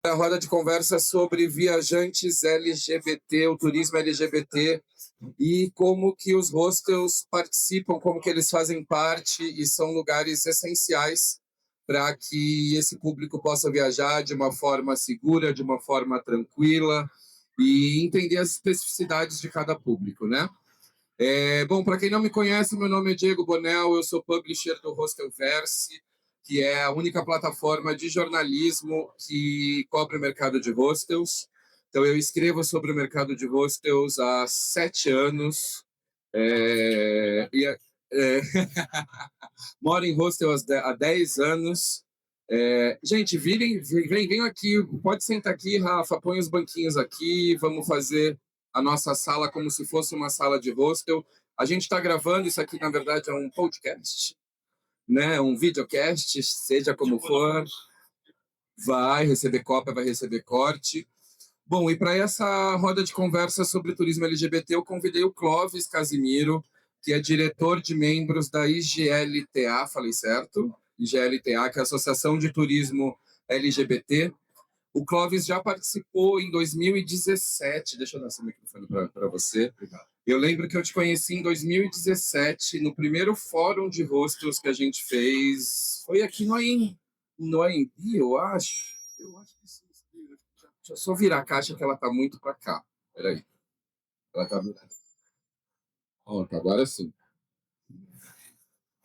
A roda de conversa sobre viajantes LGBT, o turismo LGBT e como que os hostels participam, como que eles fazem parte e são lugares essenciais para que esse público possa viajar de uma forma segura, de uma forma tranquila e entender as especificidades de cada público, né? Bom, para quem não me conhece, meu nome é Diego Bonel, eu sou publisher do Hostelverse, que é a única plataforma de jornalismo que cobre o mercado de hostels. Então, eu escrevo sobre o mercado de hostels há 7 anos. É, moro em hostel há 10 anos. Gente, venham aqui, pode sentar aqui, Rafa, põe os banquinhos aqui, vamos fazer a nossa sala como se fosse uma sala de hostel. A gente está gravando, isso aqui na verdade é um podcast, né? Um videocast, seja como for, vai receber cópia, vai receber corte. Bom, e para essa roda de conversa sobre turismo LGBT, eu convidei o Clóvis Casimiro, que é diretor de membros da IGLTA, falei certo? IGLTA, que é a Associação de Turismo LGBT. O Clóvis já participou em 2017, deixa eu dar esse microfone para você. Obrigado. Eu lembro que eu te conheci em 2017, no primeiro fórum de hostels que a gente fez, foi aqui no AMB, eu acho. Eu acho que sim. Deixa eu só virar a caixa que ela tá muito para cá. Peraí. Ela tá virada. Pronto, agora sim.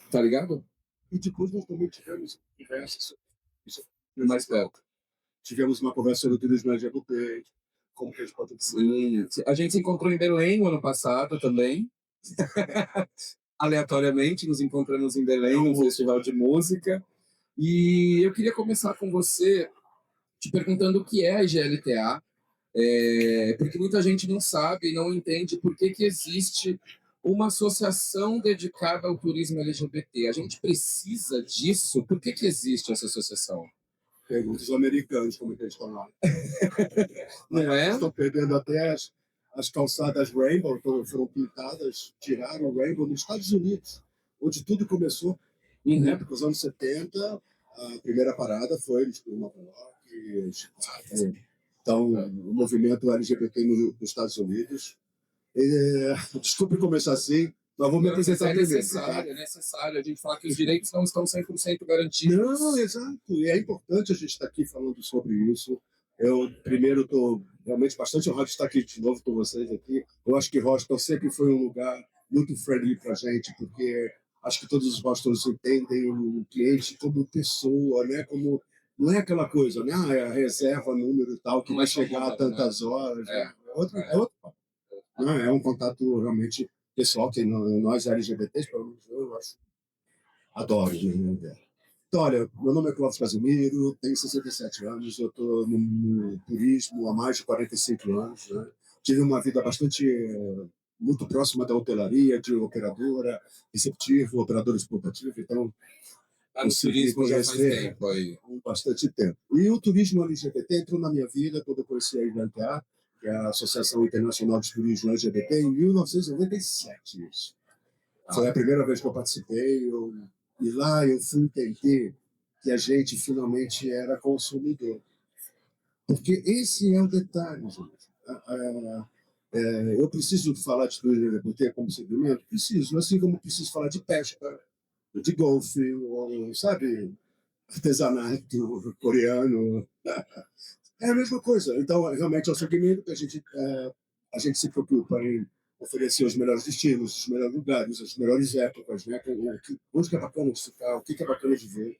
Tá ligado? E depois nós também tivemos conversas, Mais perto. tivemos uma conversa sobre o turismo LGBT, como que a gente pode Sim. A gente se encontrou em Belém o ano passado também. Aleatoriamente, nos encontramos em Belém, num festival de música. E eu queria começar com você te perguntando o que é a IGLTA, porque muita gente não sabe, não entende por que existe uma associação dedicada ao turismo LGBT. A gente precisa disso? Por que existe essa associação? Pergunta os americanos como é que eles estão lá. Não é? Estão perdendo até as calçadas Rainbow, foram pintadas, tiraram o Rainbow nos Estados Unidos, onde tudo começou. Na época dos anos 70, a primeira parada foi em Nova York, Chicago. Então, o movimento LGBT nos Estados Unidos. Desculpe começar assim, mas vou me apresentar primeiro. É necessário. A gente fala que os direitos não estão 100% garantidos. Não, exato. E é importante a gente estar aqui falando sobre isso. Eu, primeiro, estou realmente bastante honrado de estar aqui de novo com vocês aqui. Eu acho que hostel sempre foi um lugar muito friendly para a gente, porque acho que todos os hostels entendem o cliente como pessoa, né? Como, não é aquela coisa, né? Ah, é a reserva, número e tal, que vai chegar a tantas horas. É outro papo. Não, é um contato realmente pessoal que nós LGBTs, pelo menos eu acho, adoro. Né? Então, olha, meu nome é Clóvis Casimiro, tenho 67 anos, eu estou no turismo há mais de 45 anos. Né? Tive uma vida bastante, muito próxima da hotelaria, de operadora, receptivo, operador exportativo, então no turismo já faz tempo aí. Bastante tempo. E o turismo LGBT entrou na minha vida quando eu conheci a IGLTA, que é a Associação Internacional de Turismo LGBT, em 1997. Foi a primeira vez que eu participei, e lá eu fui entender que a gente finalmente era consumidor. Porque esse é o detalhe, gente. Eu preciso falar de turismo LGBT como segmento? Preciso, assim como preciso falar de pesca, de golfe, ou, sabe, artesanato coreano. É a mesma coisa. Então, realmente, é um segmento que a gente se preocupa em oferecer os melhores destinos, os melhores lugares, as melhores épocas, né? Onde que é bacana de ficar, o que é bacana de ver.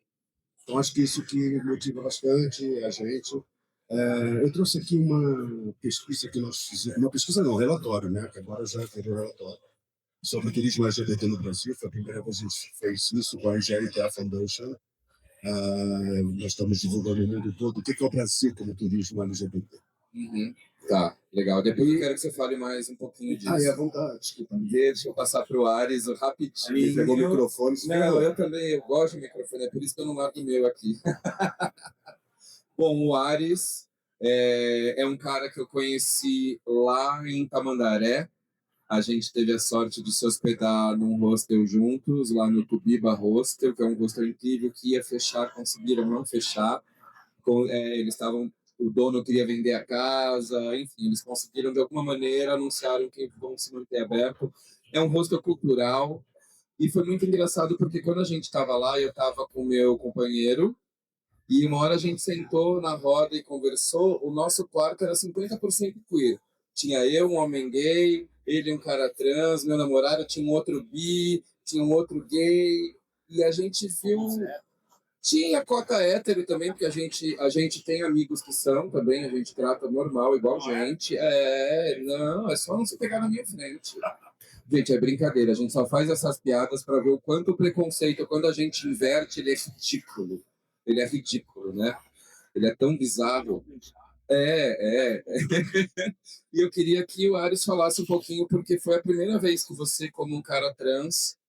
Então, acho que isso que motiva bastante a gente. Eu trouxe aqui uma pesquisa que nós fizemos, uma pesquisa não, um relatório, né? Que agora já virou relatório, sobre o turismo LGBT no Brasil. Foi a primeira vez que a gente fez isso com a IGLTA Foundation. Nós estamos divulgando no mundo todo o que é o Brasil como turismo LGBT. Uhum. Tá, legal. Depois eu quero que você fale mais um pouquinho disso. É à vontade, desculpa. Deixa eu passar para o Ares rapidinho. Ele pegou o microfone. Não, eu também eu gosto do microfone, é por isso que eu não largo o meu aqui. Bom, o Ares é um cara que eu conheci lá em Tamandaré. A gente teve a sorte de se hospedar num hostel juntos, lá no Tubiba Hostel, que é um hostel incrível que ia fechar, conseguiram não fechar. Eles estavam o dono queria vender a casa, enfim, eles conseguiram de alguma maneira, anunciaram que vão se manter aberto. É um hostel cultural e foi muito engraçado porque quando a gente estava lá, eu estava com o meu companheiro e uma hora a gente sentou na roda e conversou, o nosso quarto era 50% queer. Tinha eu, um homem gay, ele um cara trans, meu namorado tinha um outro bi, tinha um outro gay, e a gente viu tinha cota hétero também, porque a gente tem amigos que são também, a gente trata normal, igual gente. Não, é só não se pegar na minha frente. Gente, é brincadeira, a gente só faz essas piadas para ver o quanto o preconceito, quando a gente inverte, ele é ridículo. Ele é ridículo, né? Ele é tão bizarro. É. E eu queria que o Ares falasse um pouquinho, porque foi a primeira vez que você, como um cara trans,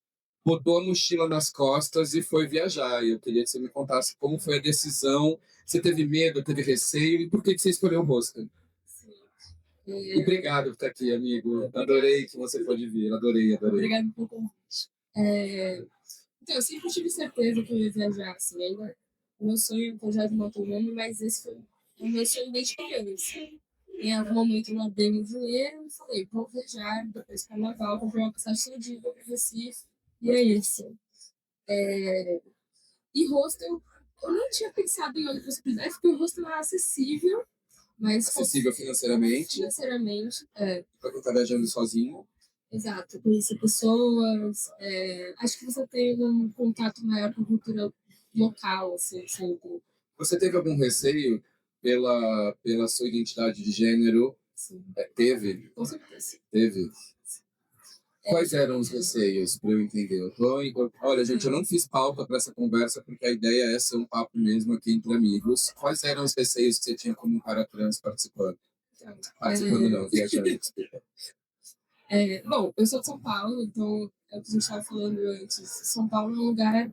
botou a mochila nas costas e foi viajar. E eu queria que você me contasse como foi a decisão. Você teve medo, teve receio e por que você escolheu o hostel? Sim. E obrigado por estar aqui, amigo. Adorei que você pôde vir. Adorei. Obrigada pelo convite. Então, eu sempre tive certeza que eu ia viajar, assim, ainda o meu sonho é viajar de motorhome, mas esse foi o meu sonho desde criança. Em algum momento eu dei o dinheiro e falei, vou viajar, depois do carnaval, comprei uma passagem cedinha para o Recife, e é isso. E hostel, eu não tinha pensado em outra possibilidade, porque o hostel era acessível, mas Acessível financeiramente, financeiramente, para quem está viajando sozinho. exato, conhecer pessoas, acho que você tem um contato maior com a cultura local, assim, sempre. Você teve algum receio pela sua identidade de gênero? Sim, Teve? com certeza. Teve. Quais eram os receios, para eu entender? Olha, gente, eu não fiz pauta para essa conversa, porque a ideia é ser um papo mesmo aqui entre amigos. Quais eram os receios que você tinha como um cara trans participando? Então, Participando não, viajando, desculpa. bom, eu sou de São Paulo, então é o que a gente estava falando antes. São Paulo é um lugar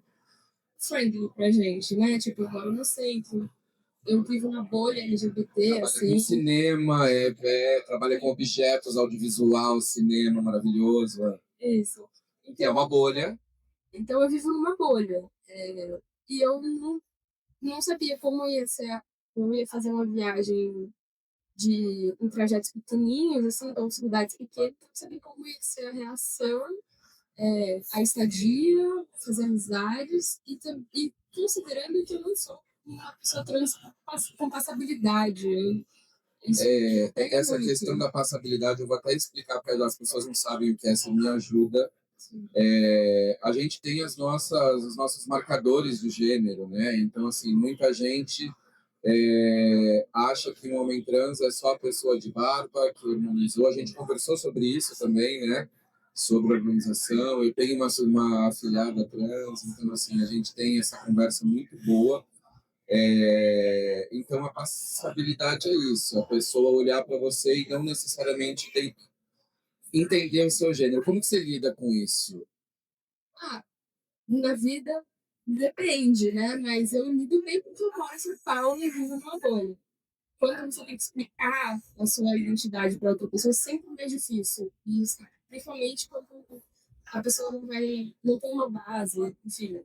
friendly pra gente, né? Tipo, eu moro no centro, eu vivo na bolha LGBT, Trabalha assim. com cinema, trabalha com objetos, audiovisual, cinema maravilhoso. Isso. É uma bolha. Então eu vivo numa bolha. E eu não sabia como ia fazer uma viagem em trajetos pequenininhos, assim, ou cidades pequenas, não sabia como ia ser a reação, a estadia, fazer amizades, e considerando que eu não sou uma pessoa trans com passabilidade. Isso pega Essa muito. questão da passabilidade, eu vou até explicar para as pessoas não sabem o que é, se me ajuda. A gente tem os nossos marcadores de gênero, né? Então, assim, muita gente acha que um homem trans é só a pessoa de barba, que harmonizou. A gente conversou sobre isso também, né? Sobre organização. Eu tenho uma afilhada trans, então, assim, a gente tem essa conversa muito boa. Então, a passabilidade é isso, a pessoa olhar para você e não necessariamente entender o seu gênero. Como que você lida com isso? Na vida, depende, né? Mas eu lido bem porque eu moro em São Paulo e vivo numa bolha. Quando você tem que explicar a sua identidade para outra pessoa, é sempre mais difícil. Isso, principalmente quando a pessoa não tem uma base, enfim.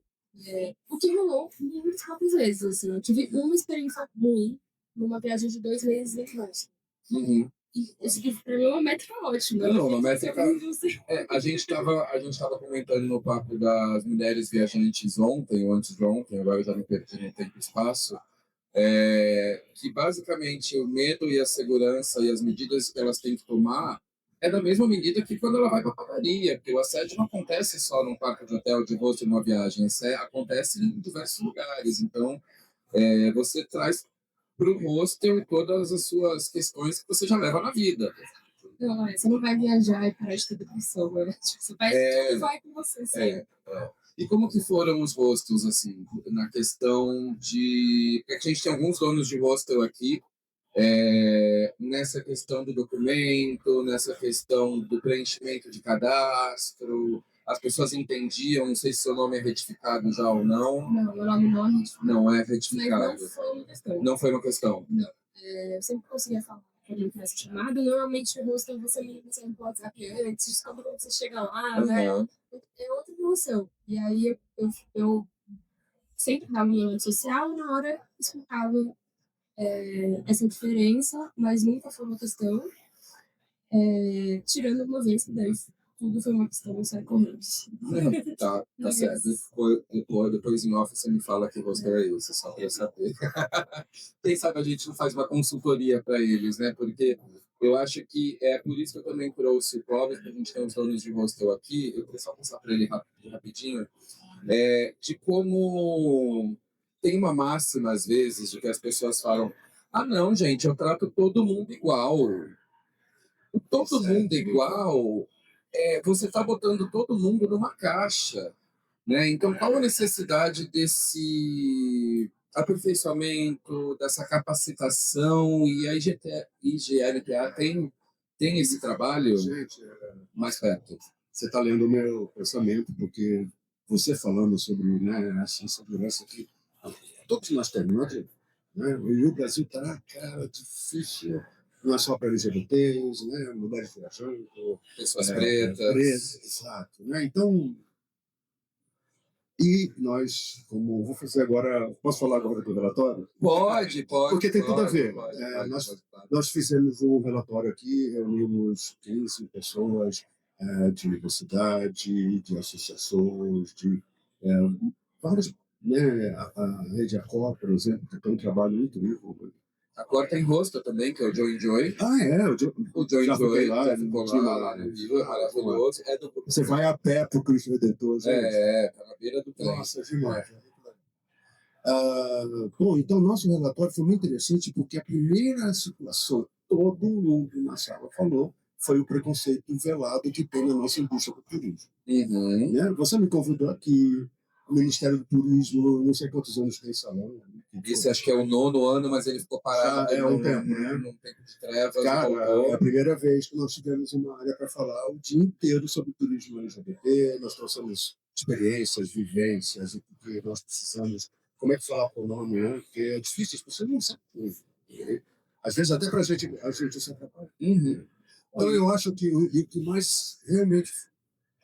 O que rolou muitas poucas vezes, assim. Eu tive uma experiência ruim numa viagem de 2 meses em França. Uhum. E esse aqui, pra mim, é uma métrica ótima. Não, uma métrica. A gente tava comentando no papo das mulheres viajantes ontem, ou antes de ontem, agora eu já me perdi no tempo e espaço, que basicamente o medo e a segurança e as medidas que elas têm que tomar é da mesma medida que quando ela vai para a padaria, porque o assédio não acontece só num quarto de hotel, de hostel, numa viagem, acontece em diversos lugares. Então, você traz para o hostel todas as suas questões que você já leva na vida. Não, você não vai viajar e parar de ter depressão, né? Tipo, você vai, tudo vai com você sempre. E como que foram os hostels, assim, na questão de... Porque a gente tem alguns donos de hostel aqui, nessa questão do documento, nessa questão do preenchimento de cadastro, as pessoas entendiam, não sei se seu nome é retificado já ou não. Não, meu nome não é retificado. Não é retificado. Mas não foi uma questão. Não foi uma questão. Não. Eu sempre conseguia falar quando eu tivesse chamado. Normalmente o hostel você me mensagem pelo WhatsApp antes, quando você chega lá, né? É outra emoção. E aí eu sempre dava minha rede social e na hora explicava essa diferença, mas nunca foi uma questão, tirando uma vez que daí tudo foi uma questão recorrente. Tá Mas- certo. Depois em off você me fala que você é isso, só para eu saber. Quem sabe a gente não faz uma consultoria para eles, né? Porque eu acho que é por isso que eu também trouxe o Clóvis, que a gente tem os donos de hostel aqui. Eu queria só passar para ele rapidinho, de como tem uma máxima, às vezes, de que as pessoas falam: ah, não, gente, eu trato todo mundo igual. Todo mundo igual, você está botando todo mundo numa caixa, né? Então, qual a necessidade desse aperfeiçoamento, dessa capacitação? E a IGLTA tem esse trabalho Gente, mais perto. você está lendo o meu pensamento, porque você falando sobre, né, essa insegurança que todos nós temos, né? E o Brasil está, cara, difícil. Não é só para LGBTs, né? Mulheres viajando, Pessoas pretas. exato. Né? Então, e nós, como vou fazer agora, posso falar agora do relatório? Pode. Porque tem tudo a ver. Pode, Nós fizemos um relatório aqui, reunimos 15 pessoas de universidade, de associações, de várias, né, a Rede Acor, por exemplo, que tem um trabalho incrível. Agora tem rosto também, que é o Joey Joy. O Joey Já Joy lá, ficou lá no Rio, é maravilhoso. Você vai a pé pro Cristo Redentor, gente. Tá na beira do trem. Nossa, demais. Bom, então nosso relatório foi muito interessante porque a primeira situação, todo mundo na sala falou, foi o preconceito velado que tem na nossa indústria do turismo. Uhum. Né? Você me convidou aqui, o Ministério do Turismo, não sei quantos anos tem salão. Esse acho que é o 9º ano, mas ele ficou parado. Já é um tempo, né? Num tempo de trevas. Cara, é a primeira vez que nós tivemos uma área para falar o dia inteiro sobre turismo LGBT, nós trouxemos experiências, vivências, o que nós precisamos, como é que falar com o nome, né? Porque é difícil, as pessoas não sabem. Às vezes até para a gente se atrapalha. Uhum. Então eu acho que o que mais realmente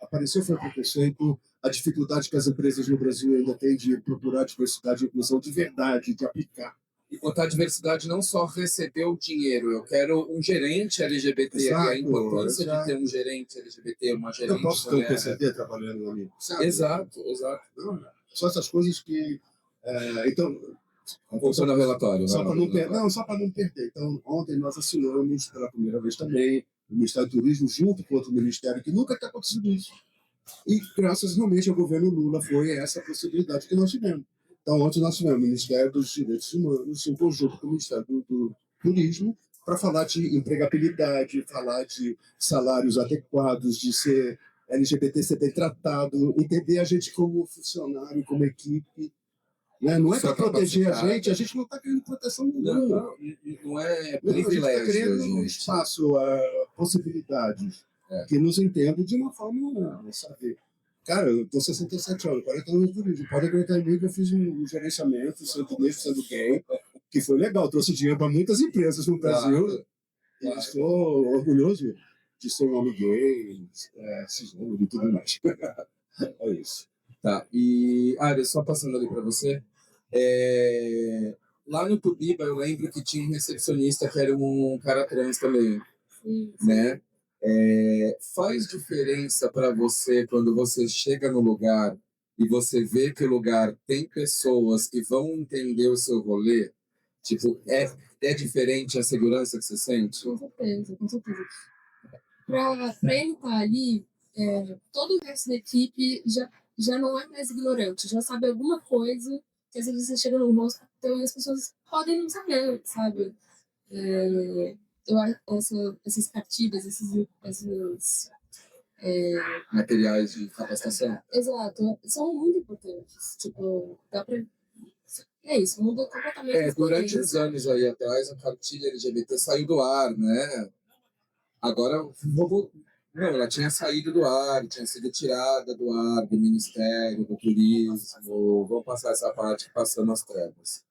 apareceu foi o preconceito, a dificuldade que as empresas no Brasil ainda têm de procurar diversidade e inclusão de verdade, de aplicar. E botar diversidade não só receber o dinheiro, eu quero um gerente LGBT, Exato, e a importância exato. de ter um gerente LGBT, uma gerente Eu posso ter um mulher. PCD trabalhando ali. Sabe? Exato. Não, só essas coisas que... então, Voltando ao relatório. só para não perder. Então, ontem nós assinamos pela primeira vez também o Ministério do Turismo, junto com outro ministério, que nunca está acontecendo isso. E, graças realmente ao governo Lula, foi essa possibilidade que nós tivemos. Então, ontem nós tivemos o Ministério dos Direitos Humanos, em conjunto com o Ministério do Turismo, para falar de empregabilidade, falar de salários adequados, de ser LGBT ser bem tratado, entender a gente como funcionário, como equipe. Né? Não é para proteger a gente não está querendo proteção nenhuma. Não é Não, a gente está privilégio. querendo um espaço, possibilidades, que nos entendam de uma forma, sabe? Cara, eu estou 67 anos, 40 anos de turismo. Pode acreditar em mim que eu fiz um gerenciamento, sendo mesmo, sendo gay, que foi legal, trouxe dinheiro para muitas empresas no Brasil. E estou orgulhoso de ser um homem gay, cisgênero e tudo mais. É isso. Tá, e Ari, só passando ali para você, lá no Tubiba eu lembro que tinha um recepcionista que era um cara trans também, né? Faz diferença para você quando você chega no lugar e você vê que o lugar tem pessoas que vão entender o seu rolê? Tipo, é diferente a segurança que você sente? Com certeza. Para ele estar ali, todo o resto da equipe já não é mais ignorante, já sabe alguma coisa, que às vezes você chega no rosto, então as pessoas podem não saber, sabe? Essas cartilhas, esses materiais de capacitação. Exato, são muito importantes. Tipo, dá pra. É isso, muda completamente. Durante os anos aí atrás, a cartilha LGBT saiu do ar, né? Agora, não, ela tinha saído do ar, tinha sido tirada do ar do Ministério do Turismo. Vamos passar essa parte passando as trevas.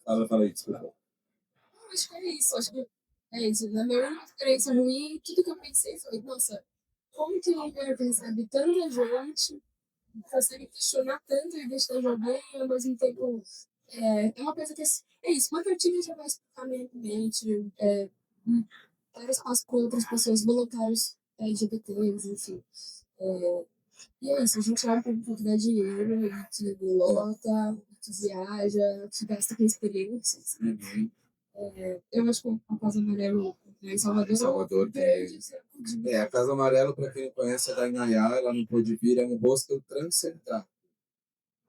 Fala aí, desculpa. Acho que é isso, Na minha única experiência ruim, tudo que eu pensei foi, nossa, como que um lugar que recebe tanta gente consegue questionar tanto a identidade de alguém e ao mesmo tempo É uma coisa que é isso, uma cantina já vai explicar meio ambiente, dar espaço para outras pessoas, voluntários LGBTs, enfim. E é isso, a gente é um público que dá dinheiro, que lota, que viaja, que gasta com experiências. Uhum. Eu acho que a Casa Amarelo em Salvador, Salvador tem. A Casa Amarela, para quem não conhece, é da Inayá, ela não pôde vir, é um hostel transcentral.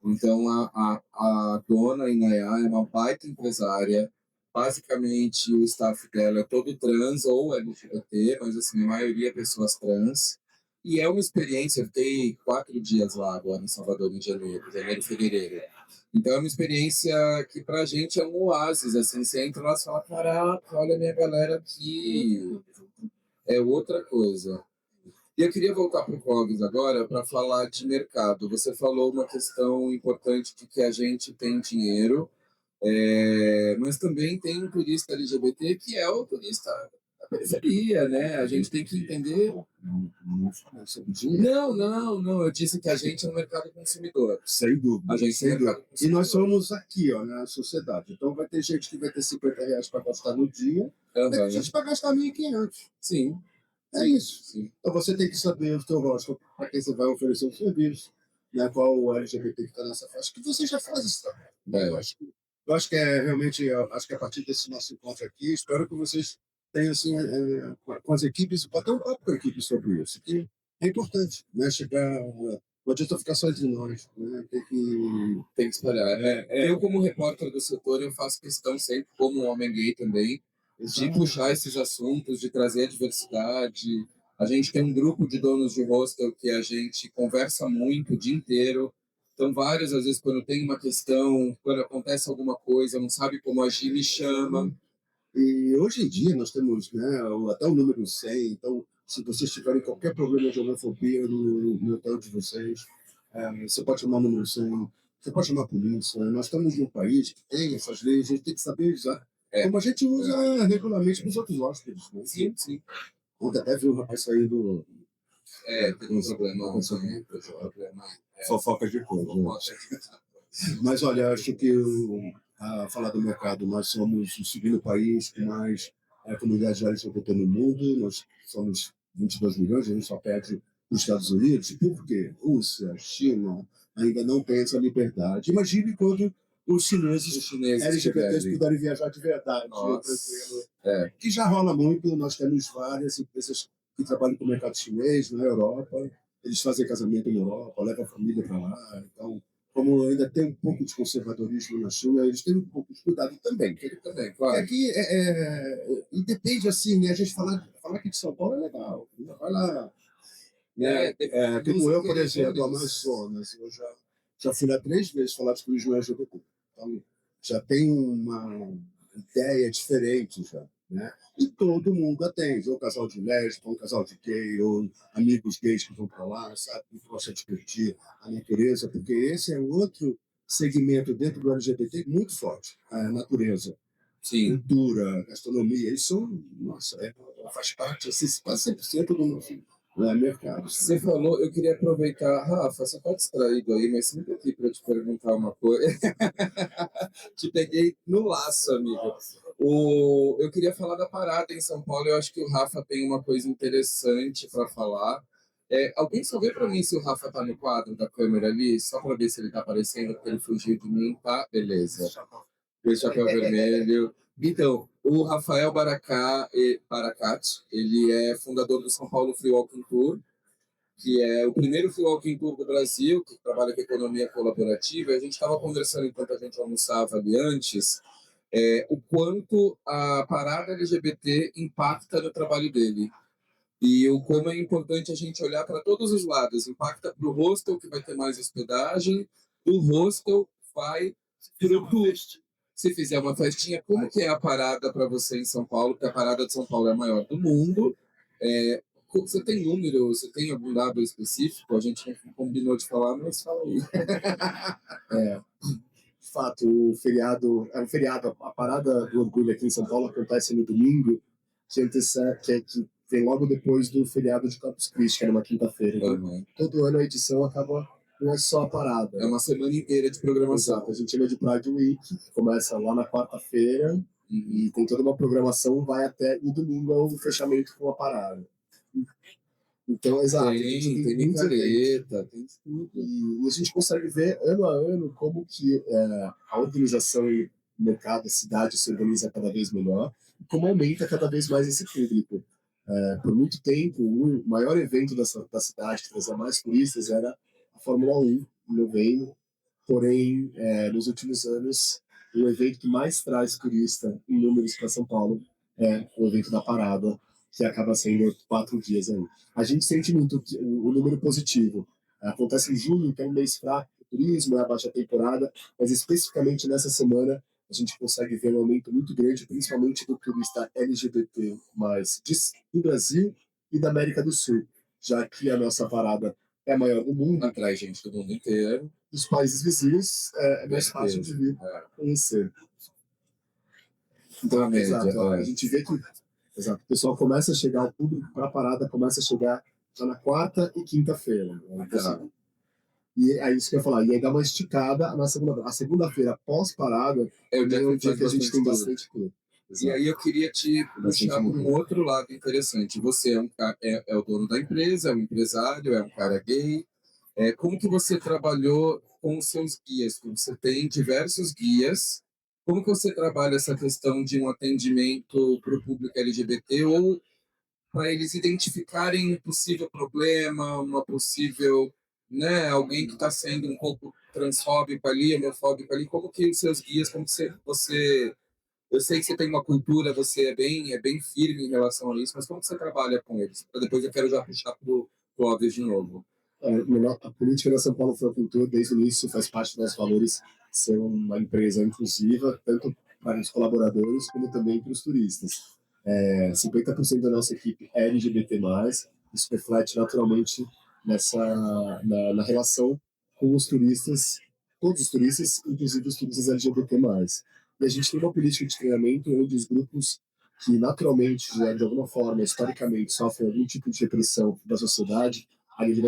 Então, a dona Inayá é uma baita empresária. Basicamente, o staff dela é todo trans ou LGBT, mas assim, a maioria é pessoas trans. E é uma experiência, eu fiquei 4 dias lá agora em Salvador, em janeiro e fevereiro. Então é uma experiência que pra gente é um oásis, assim, você entra lá e fala, caraca, olha a minha galera aqui, é outra coisa. E eu queria voltar para o Clóvis agora para falar de mercado. Você falou uma questão importante de que a gente tem dinheiro, mas também tem um turista LGBT que é o turista da periferia, né? A gente tem que entender. Não fala sobre dinheiro. Não. Eu disse que a gente é um mercado consumidor. Sem dúvida. A gente sem é um mercado dúvida. E consumidor. nós somos aqui, ó, na sociedade. Então vai ter gente que vai ter R$ 50 para gastar no dia, vai ter gente para gastar 1.500. Sim. É isso. Sim. Então você tem que saber o teu rosto para quem você vai oferecer o serviço, né? Qual o LGBT que está nessa faixa, que você já faz isso também. Eu acho que é realmente, acho que a partir desse nosso encontro aqui, espero que vocês tenham assim, com as equipes, bater um papo com a equipe sobre isso, que é importante, né? Chegar, não adianta ficar só entre nós, né? Tem que espalhar. Eu, como repórter do setor, eu faço questão sempre, como um homem gay também, de puxar esses assuntos, de trazer a diversidade. A gente tem um grupo de donos de hostel que a gente conversa muito o dia inteiro. Então, várias às vezes, quando tem uma questão, quando acontece alguma coisa, não sabe como agir, me chama. E hoje em dia nós temos, né, até o número 100, então se vocês tiverem qualquer problema de homofobia no hotel de vocês, você pode chamar o número 100, você pode chamar a polícia. Nós estamos num país que tem essas leis, a gente tem que saber usar, como a gente usa regularmente para os outros hóspedes. Né? Sim. Ontem até vi um rapaz sair do... Tem um problema. Fofocas de coisa. Né? Mas olha, acho que falar do mercado, nós somos o segundo país com mais comunidade LGBT no mundo, nós somos 22 milhões, a gente só perde os Estados Unidos. Por quê? Rússia, China ainda não tem essa liberdade. Imagine quando os chineses LGBTs puderem viajar de verdade. Que já rola muito, nós temos várias empresas que trabalham com o mercado chinês na Europa, eles fazem casamento na Europa, levam a família para lá, então como ainda tem um pouco de conservadorismo na China, eles têm um pouco de cuidado também. Claro. Aqui depende, assim, né? A gente falar aqui de São Paulo é legal. Vai lá. Como eu, por exemplo, Amazonas, eu já fui lá 3 vezes falar de turismo LGBT. Então, já tem uma ideia diferente já. Né? E todo mundo atende, ou um casal de lésbica, ou um casal de gay, ou amigos gays que vão para lá, sabe, que gostam de curtir a natureza, porque esse é outro segmento dentro do LGBT muito forte, a natureza. Sim. Cultura, gastronomia, isso faz parte, assim, quase 100% do nosso mercado. Você falou, eu queria aproveitar, Rafa, você está distraído aí, mas sempre aqui para te perguntar uma coisa. Te peguei no laço, amigo. Eu queria falar da parada em São Paulo, eu acho que o Rafa tem uma coisa interessante para falar. Alguém só vê para mim se o Rafa tá no quadro da câmera ali, só para ver se ele tá aparecendo, porque ele fugiu de mim, tá? Beleza. O chapéu vermelho. Então, o Rafael Baracat, ele é fundador do São Paulo Free Walking Tour, que é o primeiro free walking tour do Brasil, que trabalha com economia colaborativa. A gente estava conversando enquanto a gente almoçava ali antes, o quanto a parada LGBT impacta no trabalho dele. E o como é importante a gente olhar para todos os lados. Impacta para o hostel, que vai ter mais hospedagem, do hostel vai para o tour. Se fizer uma festinha, como que é a parada para você em São Paulo? Porque a parada de São Paulo é a maior do mundo. Você tem número, você tem algum dado específico? A gente não combinou de falar, mas fala aí. De fato, o feriado é um feriado. A parada do orgulho aqui em São Paulo acontece no domingo, que vem logo depois do feriado de Corpus Christi, que é numa quinta-feira. Então, todo ano a edição acaba não é só a parada. É uma semana inteira de programação. Exato, a gente chama de Pride Week, que começa lá na quarta-feira e tem toda uma programação, vai até o domingo é o fechamento com a parada. Então, exato, a gente Tem muitos eventos. micareta, tem tudo. E a gente consegue ver ano a ano como que a organização e o mercado, a cidade se organiza cada vez melhor e como aumenta cada vez mais esse público. Por muito tempo, o maior evento da cidade que trazia mais turistas era a Fórmula 1, em novembro. Porém, nos últimos anos, o evento que mais traz turista em números para São Paulo é o evento da Parada, que acaba sendo 4 dias aí. A gente sente muito o número positivo. Acontece em junho, que é um mês fraco do turismo, é a baixa temporada, mas especificamente nessa semana a gente consegue ver um aumento muito grande, principalmente do turista LGBT+, do Brasil e da América do Sul, já que a nossa parada é a maior do mundo. Atrai gente do mundo inteiro. Dos países vizinhos, é mais fácil de vir conhecer. Então, exato, a gente vê que o pessoal começa a chegar, o público para a parada começa a chegar já na quarta e quinta-feira. E é isso que eu ia falar. E aí dá uma esticada na segunda. A segunda-feira pós-parada é o dia que a gente tem bastante tudo. E aí eu queria te puxar para um outro lado interessante. Você é o dono da empresa, é um empresário, é um cara gay. Como que você trabalhou com os seus guias? Você tem diversos guias. Como que você trabalha essa questão de um atendimento para o público LGBT ou para eles identificarem um possível problema, uma possível, né, alguém que está sendo um pouco transfóbico ali, homofóbico ali? Como que os seus guias, como que você eu sei que você tem uma cultura, você é bem firme em relação a isso, mas como que você trabalha com eles? Para depois eu quero já puxar para o Clóvis de novo. A política da São Paulo Floricultura, desde o início, faz parte dos valores ser uma empresa inclusiva, tanto para os colaboradores como também para os turistas. 50% da nossa equipe é LGBT+, isso reflete naturalmente na relação com os turistas, todos os turistas, inclusive os turistas LGBT+. E a gente tem uma política de treinamento onde os grupos que naturalmente, já, de alguma forma, historicamente, sofrem algum tipo de repressão da sociedade, aí ele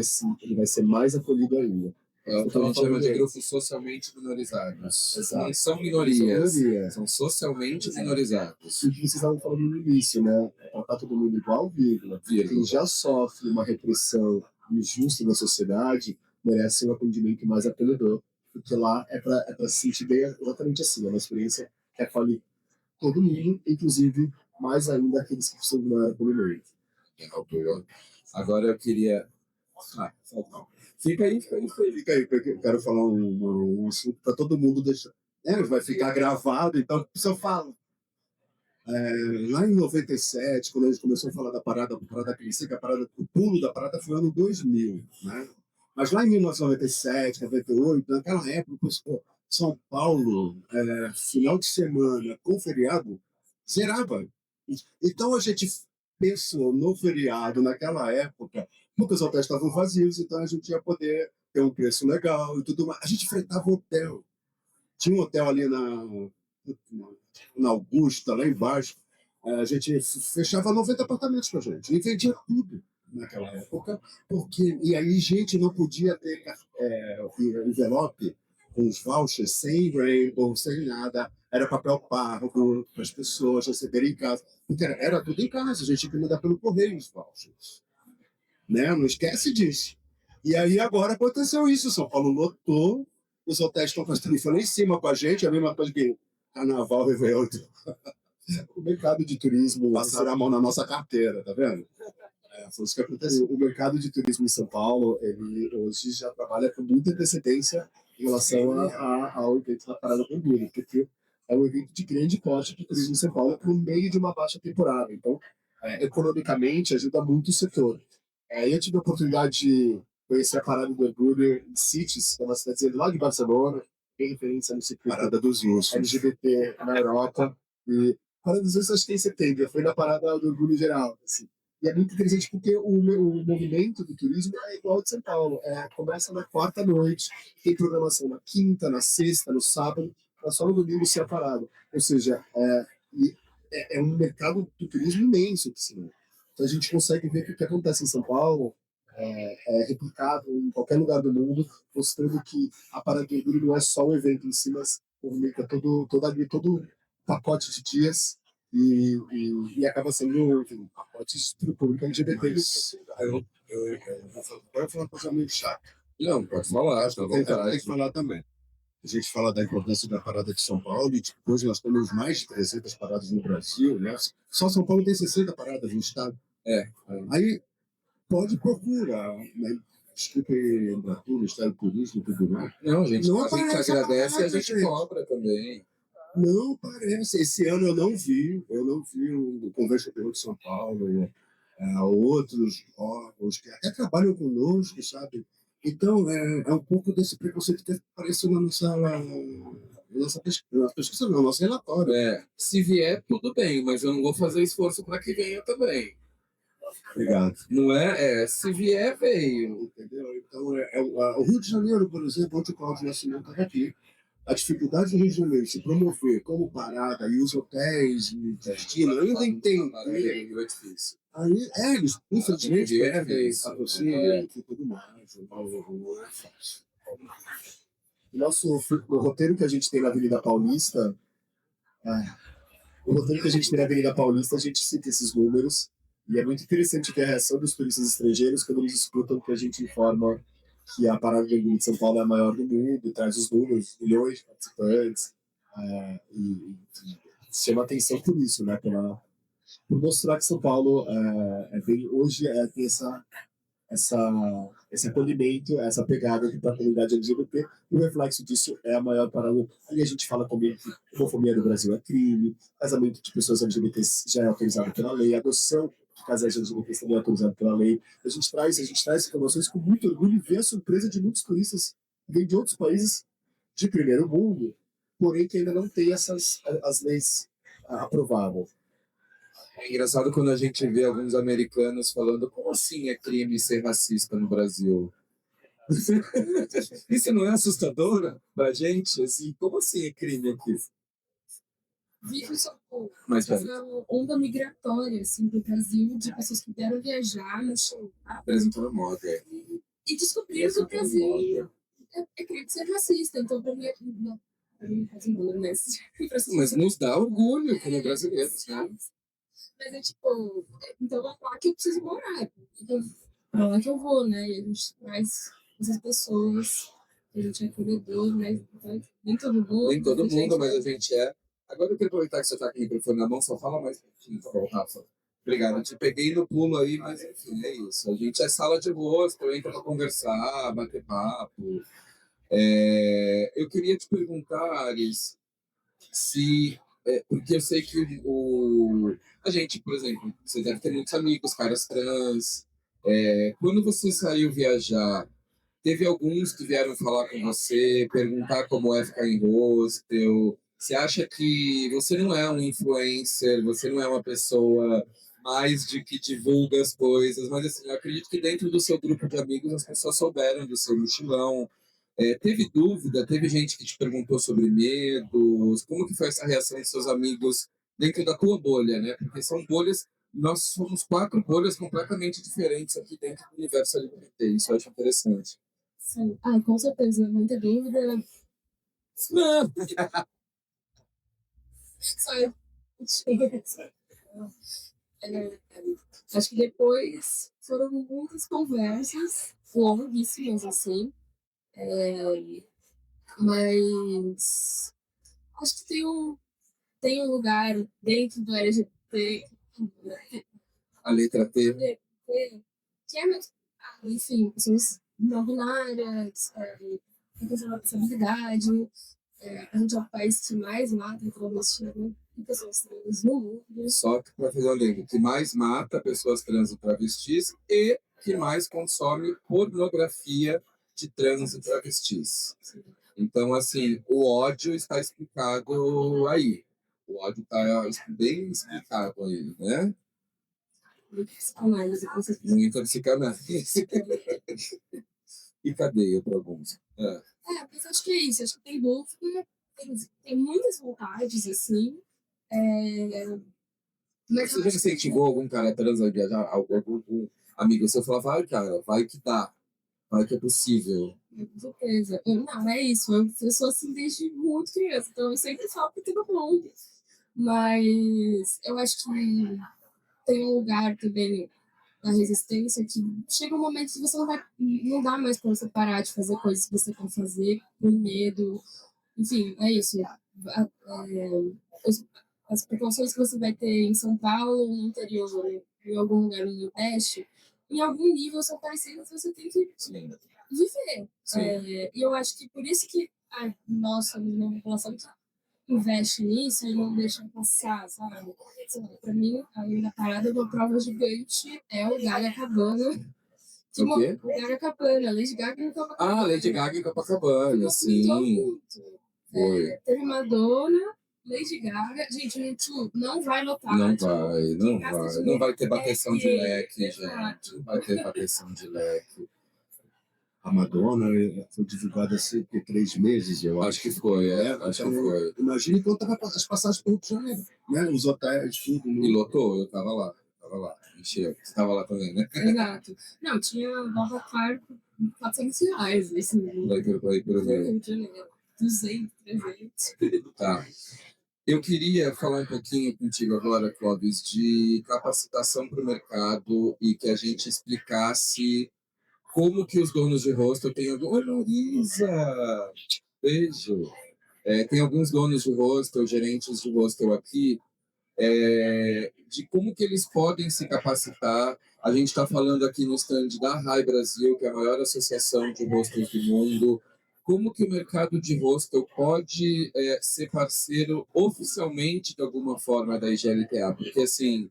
vai ser mais acolhido ainda. É o que a gente chama de grupos socialmente minorizados. Exato. Não são minorias, são socialmente minorizados. E o que vocês estavam falando no início, né? Tratar todo mundo igual, vírgula. Quem já sofre uma repressão injusta da sociedade merece um atendimento mais acolhedor, porque lá é para se sentir bem exatamente assim, é uma experiência que acolhe todo mundo, inclusive mais ainda aqueles que são não era poluído. Agora eu queria... Fica aí, porque eu quero falar um assunto para todo mundo deixar. Vai ficar gravado, então se eu falo. Lá em 97, quando a gente começou a falar da parada crescer, o pulo da parada foi no ano 2000, né? Mas lá em 1997, 98, naquela época, São Paulo, final de semana, com feriado, zerava. Então a gente pensou no feriado, naquela época, porque os hotéis estavam vazios, então a gente ia poder ter um preço legal e tudo mais. A gente fretava hotel. Tinha um hotel ali na Augusta, lá embaixo. A gente fechava 90 apartamentos para a gente e vendia tudo naquela época, e aí gente não podia ter envelope com os vouchers sem Rainbow, sem nada, era papel pardo para as pessoas receberem em casa, porque era tudo em casa, a gente tinha que mandar pelo correio os vouchers, né? Não esquece disso. E aí agora aconteceu isso, São Paulo lotou, os hotéis estão com as tarifas lá em cima com a gente, a mesma coisa que Carnaval, Réveillon. O mercado de turismo passar a mão na nossa carteira, tá vendo? Foi isso que aconteceu. O mercado de turismo em São Paulo, ele hoje já trabalha com muita antecedência em relação ao evento da Parada do Orgulho, porque é um evento de grande porte de turismo em São Paulo por meio de uma baixa temporada. Então, economicamente, ajuda muito o setor. Eu tive a oportunidade de conhecer a Parada do Orgulho em Sitges, que é uma cidadezinha lá de Barcelona, tem referência no circuito Parada dos Ursos, LGBT na Europa, e Parada dos Ursos acho que é em setembro, foi na Parada do Orgulho geral, assim. E é muito interessante porque o movimento do turismo é igual ao de São Paulo. Começa na quarta noite, tem programação na quinta, na sexta, no sábado, para só no domingo ser a parada. Ou seja, é um mercado do turismo imenso. Assim. Então a gente consegue ver que o que acontece em São Paulo é replicado em qualquer lugar do mundo, mostrando que a Parada do Orgulho não é só um evento em si, mas movimenta todo o pacote de dias e acaba sendo um pacote para o público LGBT. Eu vou falar uma coisa meio chata. Não, pode falar, Acho tá à que tem que vontade. falar também. A gente fala da importância da parada de São Paulo, e hoje nós temos mais de 300 paradas no Brasil, né? Só São Paulo tem 60 paradas no estado. Aí pode procurar, né? Desculpe, o Ministério do Turismo e tudo mais. Não, gente, Não a gente aparece agradece e a parada, gente cobra também. Não parece. Esse ano eu não vi o Convention de São Paulo, outros órgãos que até trabalham conosco, sabe? Então, é um pouco desse preconceito que apareceu na pesquisa, não, no nosso relatório. Se vier, tudo bem, mas eu não vou fazer esforço para que venha também. Obrigado. Não é? Se vier, veio. Entendeu? Então, o Rio de Janeiro, por exemplo, onde o Cláudio Nascimento estava aqui, a dificuldade do Rio de Janeiro se promover como parada e os hotéis e destino, eu ainda entendo. É difícil. Aí, eles, infelizmente, É perdem difícil. patrocínio e tudo mais. Não é fácil. O roteiro que a gente tem na Avenida Paulista, a gente cita esses números, e é muito interessante ver a reação dos turistas estrangeiros quando eles escutam que a gente informa que a Parada do Orgulho de São Paulo é a maior do mundo, e traz os números, milhões de participantes, e chama atenção por isso, né? Por mostrar que São Paulo hoje tem esse acolhimento, essa pegada para a comunidade LGBT, e o reflexo disso é a maior parada. Ali a gente fala também que homofobia no Brasil é crime, casamento de pessoas LGBTs já é autorizado pela lei, adoção de casais LGBTs também é autorizado pela lei. A gente traz informações com muito orgulho e vê a surpresa de muitos turistas que vêm de outros países de primeiro mundo, porém que ainda não tem as leis aprovadas. É engraçado quando a gente vê alguns americanos falando como assim é crime ser racista no Brasil? Isso não é assustador pra gente? Assim, como assim é crime aqui? Vive São Paulo. Mas, Uma onda migratória, assim, do Brasil, de pessoas que vieram viajar no show. Brasil tá na moda. E descobriram que o Brasil é crime ser racista. Então, pra mim, faz um bolo, né? Mas nos dá orgulho como brasileiros, né? Mas é tipo, então é lá que eu preciso morar. Então, pra lá que eu vou, né? E a gente traz essas pessoas, a gente é acolhedor, né? Nem todo mundo. Nem todo mundo, mas a gente é. Agora eu quero aproveitar que você tá com o microfone na mão, só fala mais pouquinho, tá bom, Rafa? Obrigado, eu te peguei no pulo aí, mas enfim, é isso. A gente é sala de rosto, entra pra conversar, bater papo. Eu queria te perguntar, Ares, se. Porque eu sei que a gente, por exemplo, você deve ter muitos amigos, caras trans. Quando você saiu viajar, teve alguns que vieram falar com você, perguntar como é ficar em hostel. Você acha que você não é um influencer, você não é uma pessoa mais de que divulga as coisas, mas assim, eu acredito que dentro do seu grupo de amigos as pessoas souberam do seu mochilão. Teve dúvida? Teve gente que te perguntou sobre medos? Como que foi essa reação dos seus amigos dentro da tua bolha, né? Porque são bolhas, nós somos 4 bolhas completamente diferentes aqui dentro do universo LGBT. Isso eu acho interessante. Sim. Com certeza, não tem dúvida. Não. Acho que depois foram muitas conversas longuíssimas, assim. Mas acho que tem um lugar dentro do LGBT A letra T. que é, enfim, pessoas não binárias, com responsabilidade. A gente é o país que mais mata travestis e pessoas trans no mundo. Só que para fazer um link, que mais mata pessoas trans e travestis e que mais consome pornografia de trans e travestis. Então, assim, o ódio está explicado aí. O ódio está bem explicado aí, né? Psicanálise, com certeza. Muita psicanálise. E cadeia para alguns. Mas acho que é isso. Acho que tem dúvida, tem muitas vontades, assim. Mas Você já incentivou algum cara trans a viajar? Algum amigo seu falava, vai, cara, vai que dá, vai que é possível. com certeza. Não, é isso. Eu sou assim desde muito criança, então eu sempre falo que tudo bom. Mas eu acho que tem um lugar também da resistência que chega um momento que você não dá mais para você parar de fazer coisas que você quer fazer por medo. Enfim, é isso. Os- as precauções que você vai ter em São Paulo, no interior, né, em algum lugar no Nordeste, em algum nível são parecidas, você tem que Sim, viver. sim. E eu acho que por isso que a nossa uma população que investe nisso e não deixa passar, sabe? Para mim, além da parada, uma prova gigante é o Gaga Cabana. O quê? O Gaga Cabana, Lady Gaga em Copacabana. Ah, Lady Gaga em Copacabana, Movimentou sim. muito. Foi. Teve Madonna, Lady Gaga. Gente, o YouTube não vai lotar. Não tipo, vai, quem não gasta vai. dinheiro Não vai ter bateção de ele, leque, exato. gente. Não vai ter bateção de leque. A Madonna foi divulgada há cerca de 3 meses, eu Acho acho. que foi, acho que foi. Imagine quanto estava as passagens para o Rio de Janeiro, né? Os hotéis, tudo. E lotou, eu tava lá. Encheu. Você tava lá também, né? Exato. Não, tinha Nova Claro por R$ 400, assim, Pra ir pro no Rio. Rio de Janeiro. 200, 300. Tá. Eu queria falar um pouquinho contigo agora, Clóvis, de capacitação para o mercado e que a gente explicasse como que os donos de hostel têm... Oi, Marisa! Beijo! Tem alguns donos de hostel, gerentes de hostel aqui, de como que eles podem se capacitar. A gente está falando aqui no stand da RAI Brasil, que é a maior associação de hostels do mundo. Como que o mercado de hostel pode ser parceiro oficialmente, de alguma forma, da IGLTA? Porque, assim,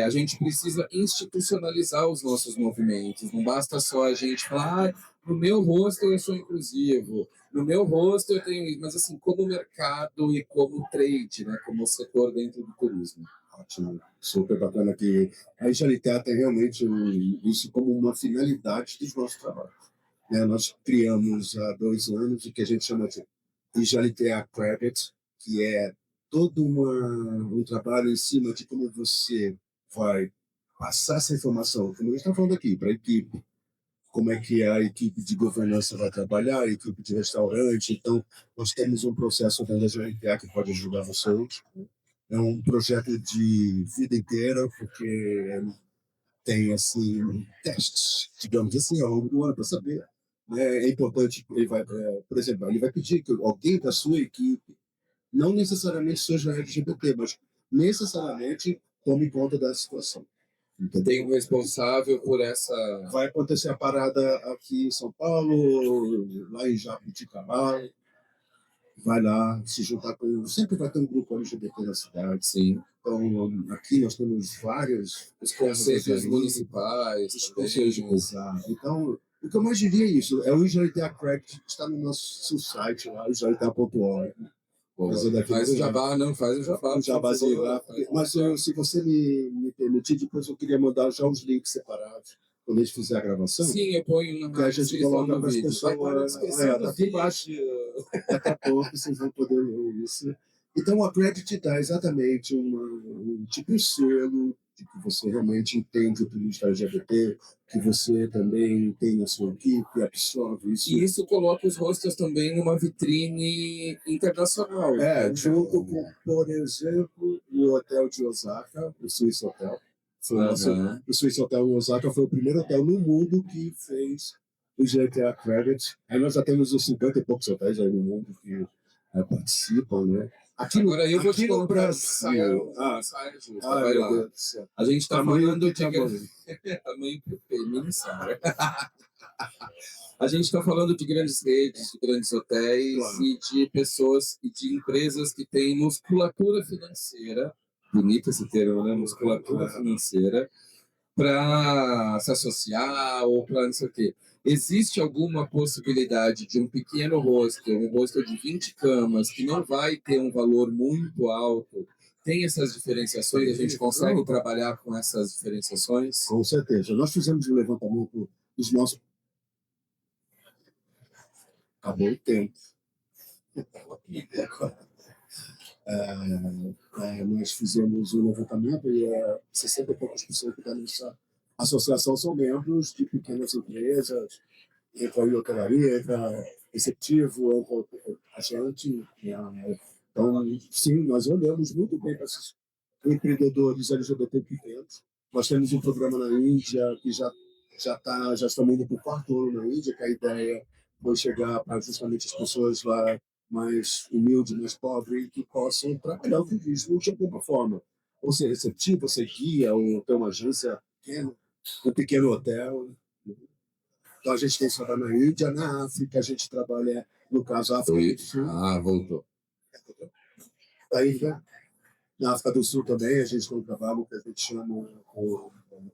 a gente precisa institucionalizar os nossos movimentos. Não basta só a gente falar, no meu hostel eu sou inclusivo, no meu hostel eu tenho isso, mas assim, como mercado e como trade, né, como setor dentro do turismo. Ótimo, super bacana que a IGLTA tem realmente isso como uma finalidade dos nossos trabalhos. Né? Nós criamos há 2 anos o que a gente chama de IGLTA Credit, que é todo um trabalho em cima de como você vai passar essa informação, como a gente está falando aqui, para a equipe, como é que a equipe de governança vai trabalhar, a equipe de restaurante. Então, nós temos um processo dentro da IGLTA que pode ajudar vocês. É um projeto de vida inteira, porque tem assim testes, digamos assim, ao longo do ano para saber. Né? É importante, ele vai, por exemplo, ele vai pedir que alguém da sua equipe, não necessariamente seja LGBT, mas necessariamente tome conta da situação. Entendeu? Tem um responsável por essa... Vai acontecer a parada aqui em São Paulo, lá em Jabuticabal, vai lá se juntar com... Sempre vai ter um grupo LGBT na cidade. Sim. Então, aqui nós temos vários... Os conselhos municipais. Os também. conselhos, exato. Então, o que eu mais diria é isso. É o IGLTA Credit, que está no nosso site lá, igLTA.org. Faz o jabá, não, faz o jabá. Um jabazinho lá. Mas se você me permitir, depois eu queria mandar já os links separados, quando a gente fizer a gravação. Sim, eu ponho que a gente coloca para as pessoas. Tá aqui embaixo. Daqui a pouco vocês vão poder ler isso. Então, a Credit dá exatamente um tipo de selo de que você realmente entende o turista LGBT, que você também tem a sua equipe, absorve isso. E isso coloca os hostels também numa vitrine internacional. Junto com, por exemplo, o hotel de Osaka, o Swiss Hotel. O Swiss Hotel em Osaka foi o primeiro hotel no mundo que fez o GTA Credit. Aí nós já temos os 50 e poucos hotéis aí no mundo que participam, né? Agora eu vou te no contar Brasil. saia justa, vai lá. Deus do céu. A gente está falando de... Tamanho mini saia. A gente está falando de grandes redes, de grandes hotéis, claro, e de pessoas e de empresas que têm musculatura financeira, bonito esse termo, né? Musculatura financeira, para se associar ou para não sei o quê. Existe alguma possibilidade de um pequeno hostel, um hostel de 20 camas, que não vai ter um valor muito alto? Tem essas diferenciações? A gente consegue trabalhar com essas diferenciações? Com certeza. Nós fizemos um levantamento dos nossos... Acabou o tempo. Nós fizemos um levantamento e 60 e poucos por cento da nossa associação são membros de pequenas empresas, entra em hotelaria, entra receptivo, entra a gente. Então, sim, nós olhamos muito bem para esses empreendedores LGBT pequenos. Nós temos um programa na Índia que já estamos indo para o quarto ano na Índia, que a ideia foi chegar para justamente as pessoas lá mais humildes, mais pobres, que possam trabalhar o turismo de alguma forma. Ou ser receptivo, ou ser guia, ou ter uma agência pequena, um pequeno hotel. Então a gente tem isso lá na Índia, na África a gente trabalha, no caso, a África do Sul. Voltou. Aí, na África do Sul também a gente tem um trabalho que a gente chama,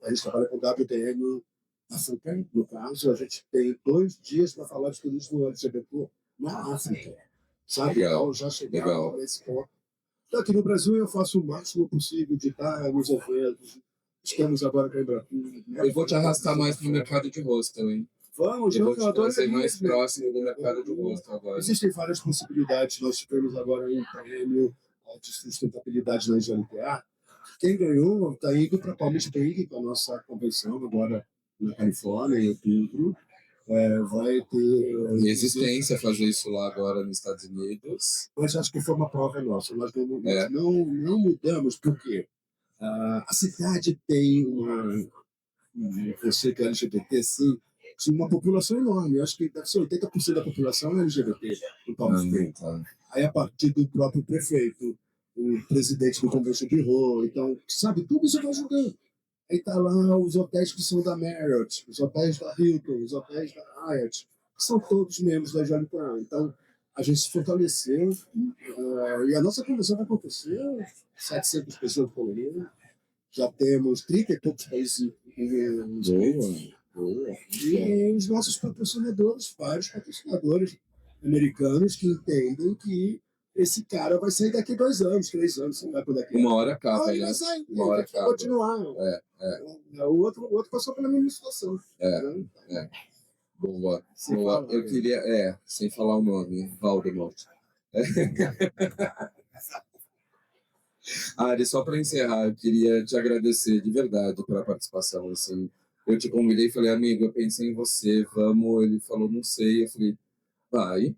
a gente trabalha com WTN África, no caso, a gente tem 2 dias para falar de turismo LGBT na África, sabe? Legal. Então já chegamos nesse ponto. Então, aqui no Brasil eu faço o máximo possível de estar nos eventos, estamos agora com a Embratur. Eu vou te arrastar mais para o mercado de hostel, hein? Vamos, Eu vou te adoro trazer mais isso, né? próximo do mercado de hostel agora. Existem várias possibilidades. Nós tivemos agora um prêmio de sustentabilidade na GLTA. Quem ganhou está indo para Palm Springs, para a nossa convenção agora na Califórnia, em outubro. Vai ter Resistência a fazer isso lá agora nos Estados Unidos. Mas acho que foi uma prova nossa. Nós não mudamos, porque a cidade tem você que é LGBT, sim, tinha uma população enorme. Acho que deve ser 80% da população é LGBT no Palm Springs. Aí, a partir do próprio prefeito, o presidente do Convention Bureau, então, sabe, tudo isso vai ajudando. Aí tá lá os hotéis que são da Marriott, os hotéis da Hilton, os hotéis da Hyatt, que são todos membros da GLPA. Então, a gente se fortaleceu e a nossa convenção vai acontecer, 700 pessoas por ano, já temos 30 e poucos países e os nossos patrocinadores, vários patrocinadores americanos que entendem que esse cara vai sair daqui 2 anos, 3 anos, sei lá quando é que é. Uma hora acaba, Ele né? vai sair, Uma hora vai acaba. continuar. O outro passou pela mesma situação. Boa. Sem Boa. falar, Eu queria, sem falar o nome, Valdemort. Ari, só para encerrar, eu queria te agradecer de verdade pela participação. Assim, eu te convidei e falei, amigo, eu pensei em você, vamos. Ele falou, não sei. Eu falei, vai.